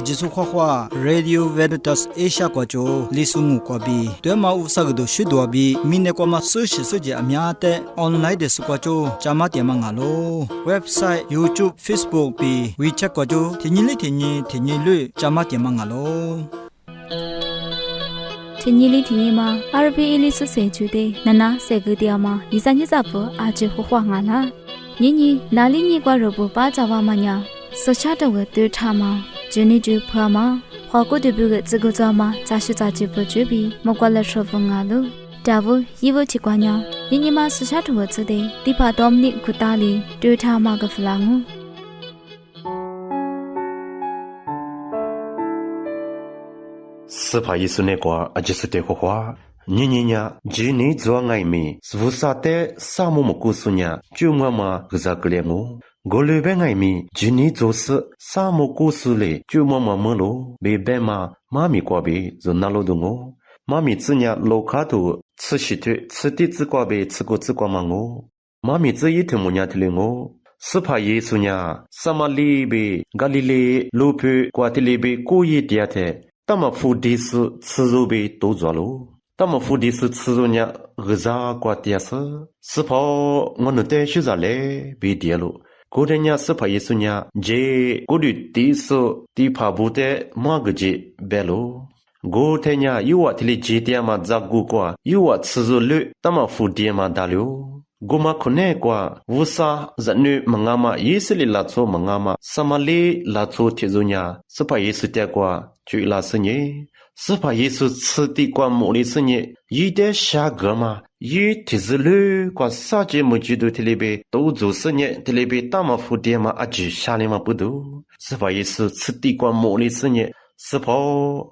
ajisu khwa Radio Veritas Asia kwa jo lisungu kwa bi twema usagdo shidwa bi mine kwa ma social soje amya te online de su kwa jo chama te ma ngalo website YouTube Facebook bi WeChat kwa jo thinyi lu chama te ma ngalo thinyi ma RPA li su se chu de nana se gu dia ma yisa nyisa po ajisu khwa ngala nyinyi nali nyi kwa ro pa jawa ma nya so cha de we tu tha ma jeni ju pha ma hwa ko de bu ge zi go za ma za shi za ji bu ju bi mo kwa la sho fong a lu da bu yi bu chi kwa nya nyinyi ma so cha de we zi de di pa dom ni ku ta li tu tha ma ga fla ngu斯帕耶稣那个阿吉斯的话，你呀，今年做爱没？乌萨的沙漠么故事呀，就我嘛个啥个了我。我那边爱没？今年做事沙漠故事嘞，就我嘛么咯，没办嘛，妈咪过呗，就拿了的我。妈咪子呀，老卡头吃西头，吃的子过呗，吃过子过嘛我。妈咪子一头么呀的了我。斯帕耶稣呀，撒马利呗，加利利路普瓜地利呗，故意的的。他们福地是吃肉被都做了，他们福地是吃肉呢，二啥瓜地是，是怕我能带学啥来被跌了。过天呢是怕耶稣呢，这过的地是地怕不得马个节白了。过天呢有我这里几点嘛咋过过，有我吃肉了，他们福地嘛打了。我嘛可能过，乌沙人女蒙阿嘛，耶稣里拉错蒙阿嘛，撒马利拉错铁肉呢，是怕耶稣带过。就拉是你，是怕耶稣吃的关木里是你，一点下个嘛，一提子路关啥节目剧都提里边都做是你，提里边大嘛蝴蝶嘛啊就下里嘛不都，是怕耶稣吃的关木里是你，是怕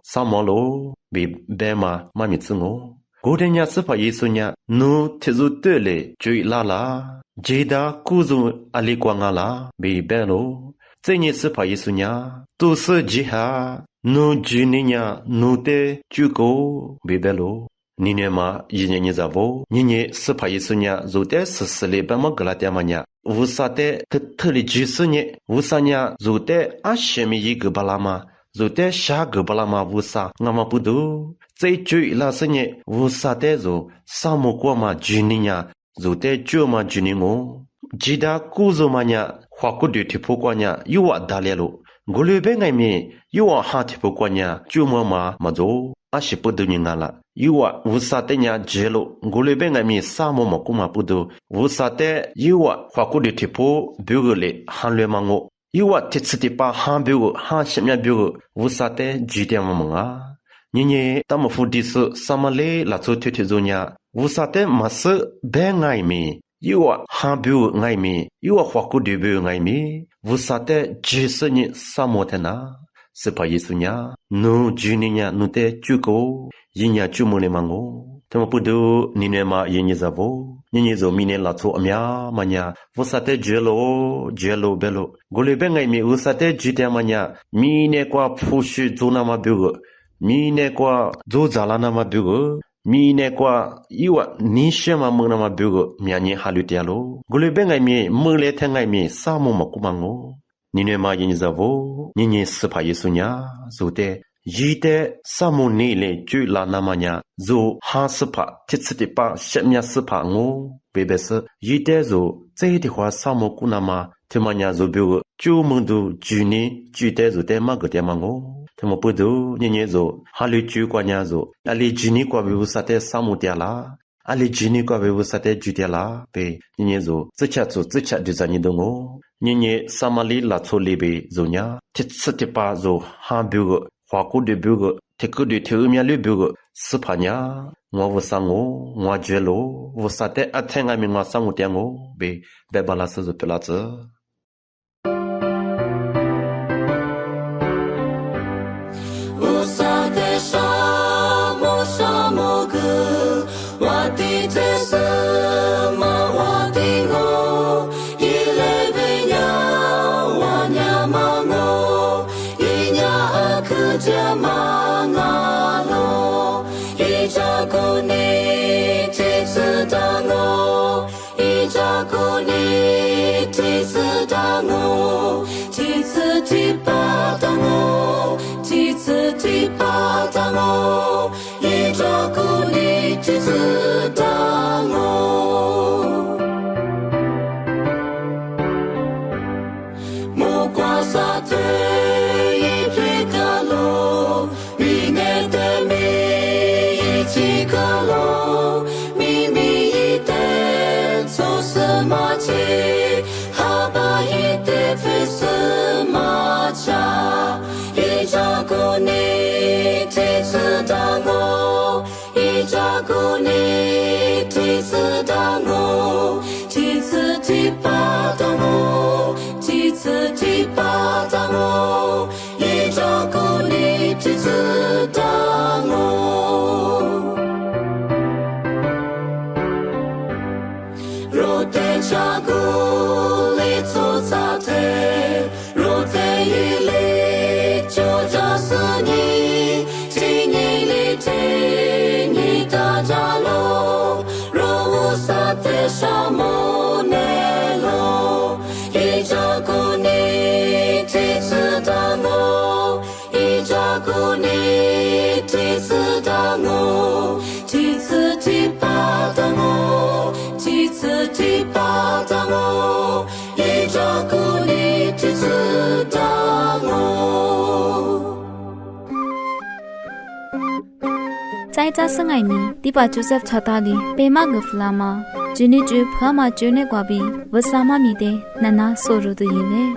啥毛路被白嘛妈咪子我，过天呀是怕耶稣呀，侬提子得嘞就拉啦，接达故中阿里光阿啦被白喽，这年是怕耶稣呀，都是几下。no juninya no te chuko bebelo nine ma yinye zavo nine spa yisunya zote sesle ba maglatia manya usate tthli jisnye usanya zote ashemi yigbalama zote shagbalama usa ngama pudu zai chui la snye usate zo samo kwa ma juninya zote chuma juningo jida kuzo manya hwakudu tipokanya yuwa dalelo Gulube ngai mi yuwa hati pokwanya chuma ma mazo ashipudu ngala yuwa usate nya jelo gulube ngai mi samo makuma pudu usate yuwa hwakude tipo bugule hanle mango yuwa titsiti pa hanbugo han shimya bugo usate jidya mamanga nyinye tamafudis samale latso tetizonya usate mas bengai mi yuwa hanbu ngai mi yuwa hwakude bu ngai mi Vusate jisni samotena sepa yesunya no juninya nute chuko yinya chumule mango tamapudu ninema yenyezavo nyenyezo mine latso amya manya vusate jelo belo golebe ngai mi vusate jite manya mine kwa phushi zona ma bugo mine kwa zo zalana ma bugo mine kwa iwa nishe ma mungna ma bugo myanye halutialo golebe ngai mi mule tengai mi samo makumango nine ma yenyezavo nyenye sepa yesunya zote yite samo nile ju la namanya zo ha sepa titsiti pa shemya sepa ngo bebes yite zo zeide hwa samo kunama temanya zo bugo ju mundu juni jute zo te magate mango Temopudu nyenyezo halu chu kwa nyazo ali jini kwa bibusate samutiala ali jini kwa bibusate jutiala pe nyenyezo zicha dizani dongo nyenye samali la cholibe zonya titsitipa zo ha bugo hwaku de bugo teku de teumya le bugo sipanya ngwa wusango ngwa jelo wusate athenga mi ngwa samutiango be bebala zo pelatze 次的巴达我，一照顾你几次的我，莫挂萨特一皮卡罗，米内的米一起卡罗，米米一的做什么去？哈巴一的费什么家？一照顾你几次的我，一照顾你几次的我，几次的巴达我，几次的巴达我，一照顾你几次的我。若得照顾你做啥子，若得一里就这是你，今年里听你大家喽，若无啥子什么内容，一照顾你几次的我，一照顾你几次的我，几次的巴的我，几次的巴的我，一照顾你几次的我。在这生爱里，第八Joseph查达里被马个弗拉玛，今年就婆妈就那瓜比，我啥妈咪的，奶奶收入的伊嘞。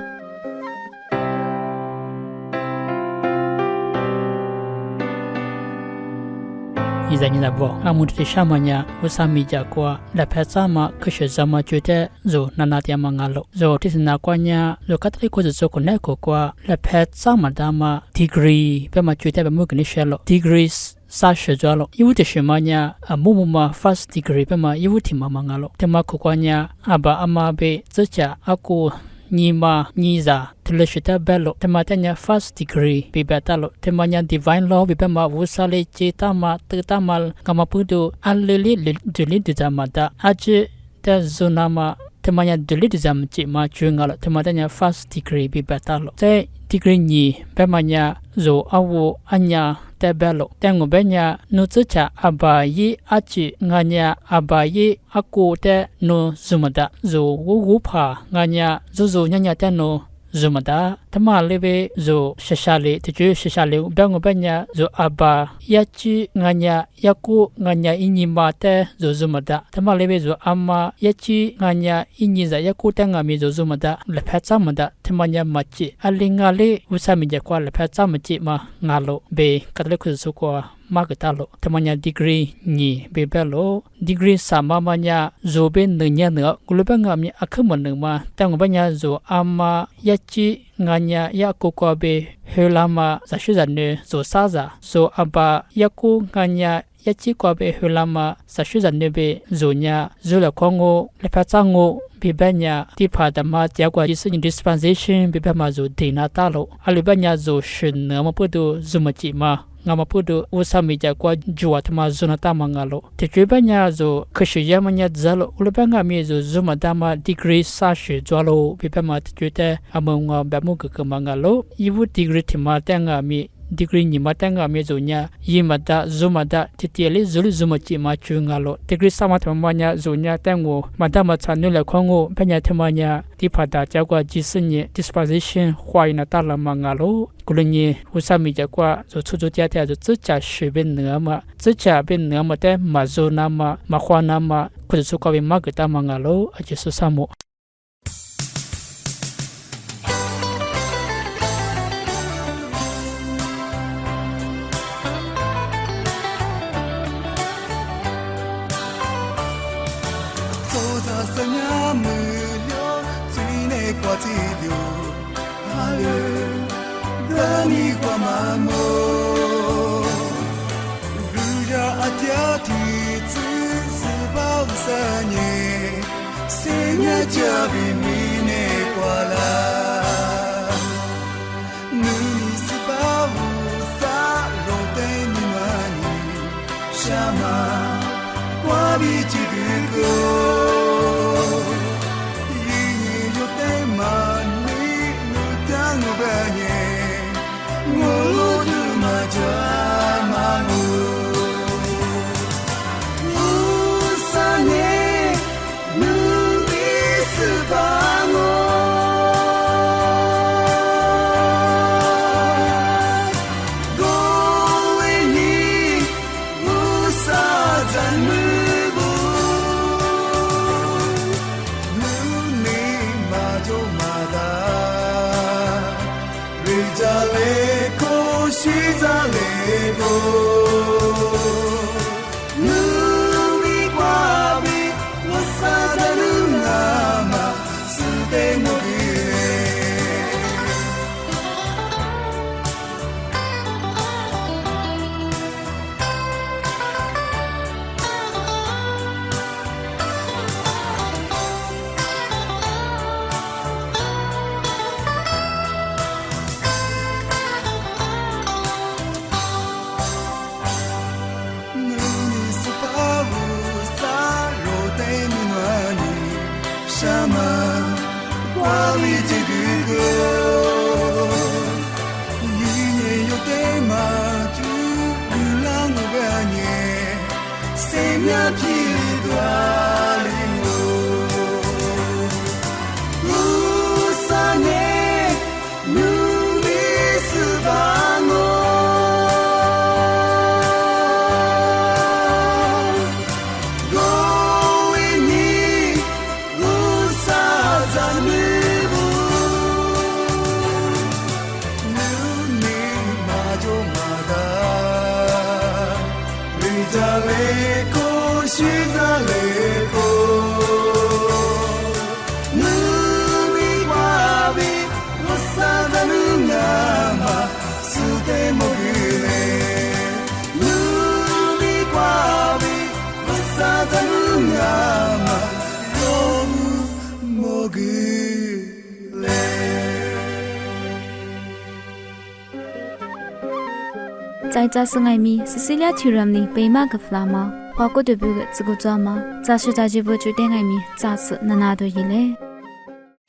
伊在你那不，阿姆的什么呀？我啥米家过，来拍啥嘛？可是什么觉得就那那点嘛了，就这是那关呀，就卡特里过是做过那个过，来拍啥嘛的嘛 degree， 别嘛觉得别么跟你说了 degrees。啥学着了？因为这什么呢？木嘛 first degree 别嘛，因为听嘛嘛了。他嘛可关呀，阿爸阿妈被这家阿姑你嘛你咋？他们学的别了，他嘛等下 first degree 被别打了，他嘛呀 divine law 被别嘛无啥嘞，这他嘛这他嘛，干嘛不都阿哩哩就哩就这么的，阿这的做那么。他们呀，对立的咱们这嘛主要了，他们等下 first degree 被别打了，在 degree 二，别嘛呀，就阿我安呀代表了，但我别呀，努自家阿爸伊阿姐，俺呀阿爸伊阿姑的努什么的，就我怕俺呀，就人家的努。怎么的？他妈那边就学校里，他就学校里，别我别呀，就阿爸也去俺呀，也姑俺呀，一年嘛的就怎么的？他妈那边就阿妈也去俺呀，一年在也姑的俺们就怎么的？来拍怎么的？他妈呀嘛去，阿里阿里，为啥咪就过来拍怎么去嘛？俺喽，被卡得去说过。马个大咯，他们呀 degree 二被别咯 ，degree 三嘛嘛呀，就被能呀呢，古里边俺们阿克么能嘛，但我们呀就阿妈一起俺呀呀哥哥被后来嘛，在学生呢做啥子，所以阿爸一个俺呀。一起过被后来嘛，在学生那边做呀，做了看我，来拍照我，别别呀，第拍的嘛，结果就是你 dispensation， 别别嘛做地那大咯，阿里边呀做是那么不多怎么记嘛。ngama pudu usami kwa jua tama zona tama ngalo te jebanya zo khshiya manya zalo ulbanga mi zo zuma dama degree sa shi jwalo bipama te amonga bamu kamangalo iwu degree tima tanga mi degree ni matanga mi zo nya yimata zuma da titiele zulu zuma chi ma chungalo degree sama tamanya zo nya tango madama chanula khongo panya tamanya tipada jagwa jisni disposition hwaina tala mangalo kulunyi usami jakwa zo chuju tia tia zo zcha shibin nama zcha bin nama te mazo nama mahwa nama kuzu kwa bi magta mangalo ajisu samo Dani kwa mamo Ruja atiati tsu ba usanye Senya jabi mine kwa la Nuni sipa usa rote ni mani Shama kwa bichibuko Yini yote mani nutango banye Ngolo စိတ်များဖြစ်သွားလိမ့်မို့ဦးစားနဲ့နူလေးစပါမို့在家是爱米，是西俩突然的北马个弗拉嘛，花过对不个这个抓嘛，咋是在这不就点爱米，咋是那哪都一嘞。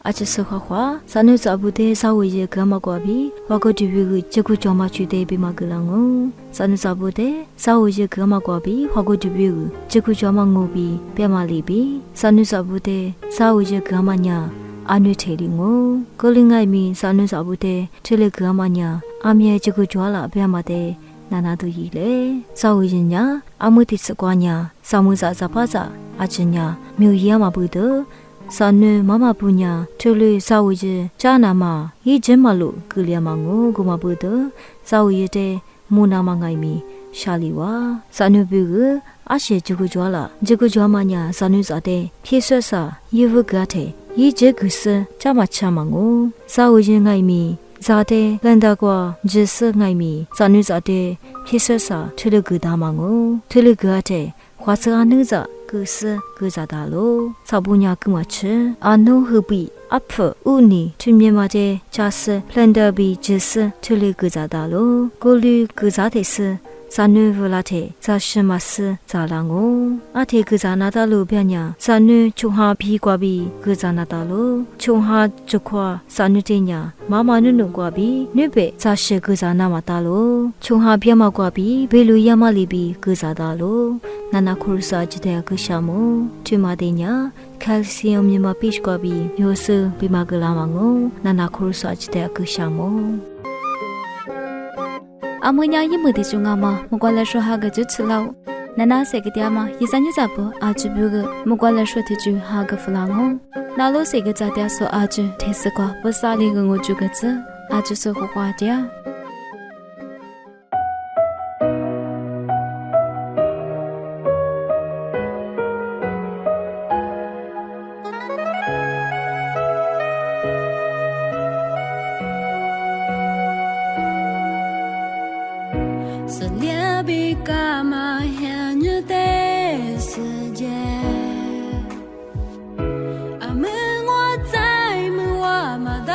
阿只是花花，三女找不得稍微些干嘛瓜比，花过对不个这个抓嘛去得北马个啷哦，三女找不得稍微些干嘛瓜比，花过对不个这个抓嘛我比北马里比，三女找不得稍微些干嘛呀。阿女贴的我，个另外面三女找不得贴了干嘛呀？阿面这个抓了北马的。那哪都一嘞，稍微人家阿姆的吃瓜呀，啥么子咋巴咋，阿真呀没有样嘛不得，三女妈妈不呀，这里稍微的家那嘛，一真马路格里嘛我个嘛不得，稍微的木那嘛爱米下里哇，三女不个阿些这个抓了，这个抓嘛呀，三女咋的，偏说啥，衣服个的，一这个是家嘛吃嘛我，稍微的爱米。咋的？人家说只是爱米，咱女咋的？偏说啥？推了个大忙哦，推了个的，花色阿女咋？个是个咋大咯？啥不伢跟我吃？阿奴何必？阿婆乌尼去面嘛的，假是人家比只是推了个咋大咯？过滤个咋的是？三女不拉提，咋什么事咋啷哦？阿提个咋那大路边呀？三女从下皮瓜比个咋那大路？从下就夸三女的呀？妈妈女瓜比女辈咋是个咋那么大路？从下边嘛瓜比贝路亚嘛里比个咋大路？那那苦啥子的个项目？去嘛的呀？calcium 你嘛必须瓜比有时比嘛个拉嘛哦？那那苦啥子的个项目？阿母娘一没得中阿妈，莫管来说哈个就吃了。那哪些个爹妈，一三一咋不阿就不个，莫管来说的就哈个弗朗哦。那老些个咋爹说阿就提示过，不啥哩个我就个子，阿就是胡话爹。是列比干嘛很热的世界，阿门我在门我马到，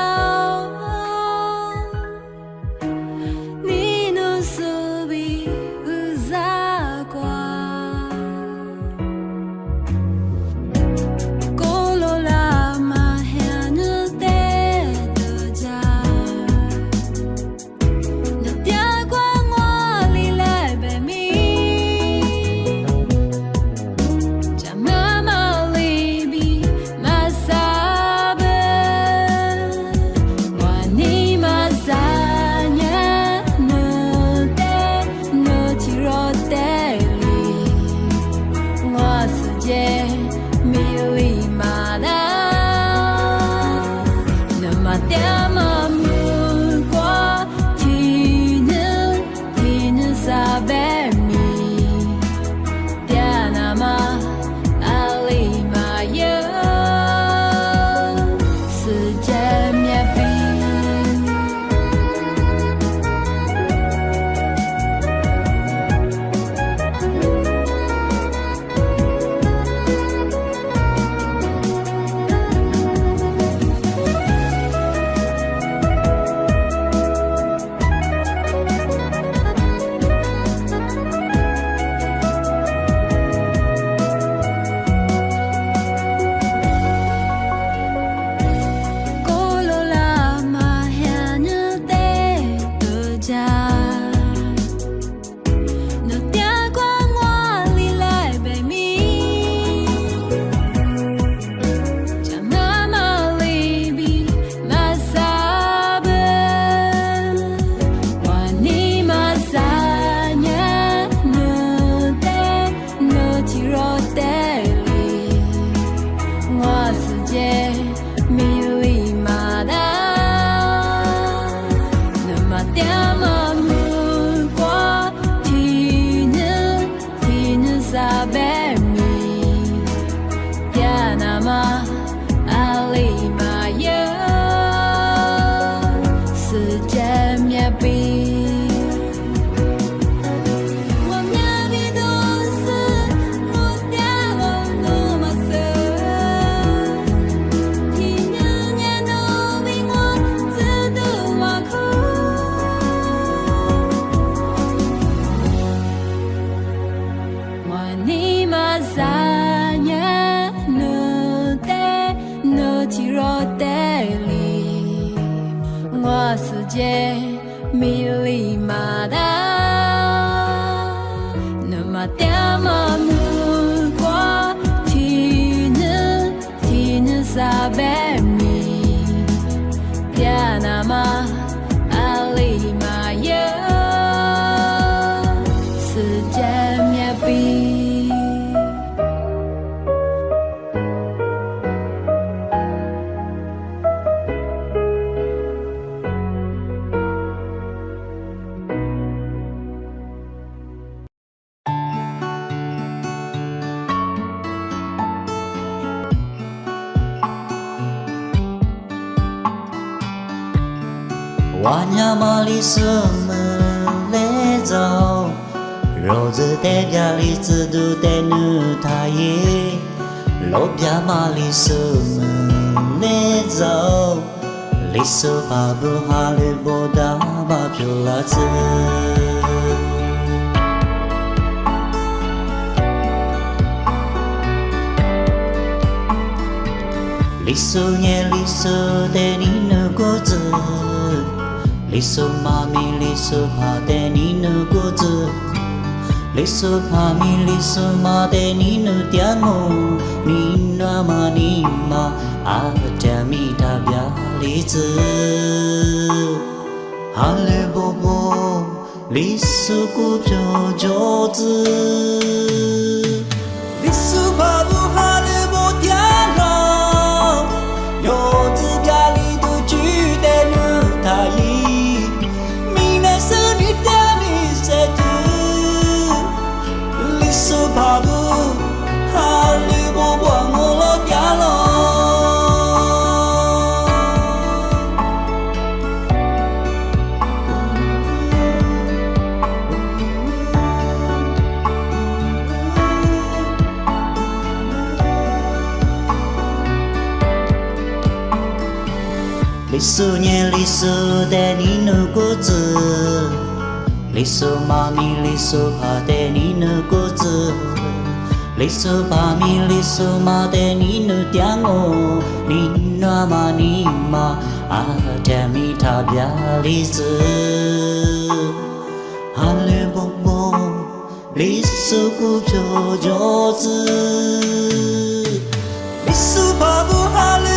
你嘛啥呀？努得努提罗得里，我世界米里马达，那么点么木瓜，提呢啥白米，点那么阿里马呀。瓦nhà mà li sơ mơ lê dâu rồi giờ té bia li giờ du té nữ thay lốp bia mà li sơ mơ lê dâu li sơ ba bơ hà lê bồ đá ba phiêu la zơ li sơ té ni nữ cô zơ lý số ma mi lý số pa te ni nu cô zơ lý số pa mi lý số ma te ni nu tiang ngô ni na ma ni ma a cha mi ta bia lý zơ ha le bo bo lý số cô cho zơ lý số pa bu ha le bo tiang lo yo zơ bia lý tu chu te nu ta yi babu hali bo buang lo dia lo lý số de ni nu cô zơ lý số ma mi lý số pa de ni nu cô zơ lý số ba mi lý số ma de ni nu tiang ngô ni na ma ni ma a cha mi ta bia lý zơ ha le bo bo lý số cô cho zơ lý số ba bu ha le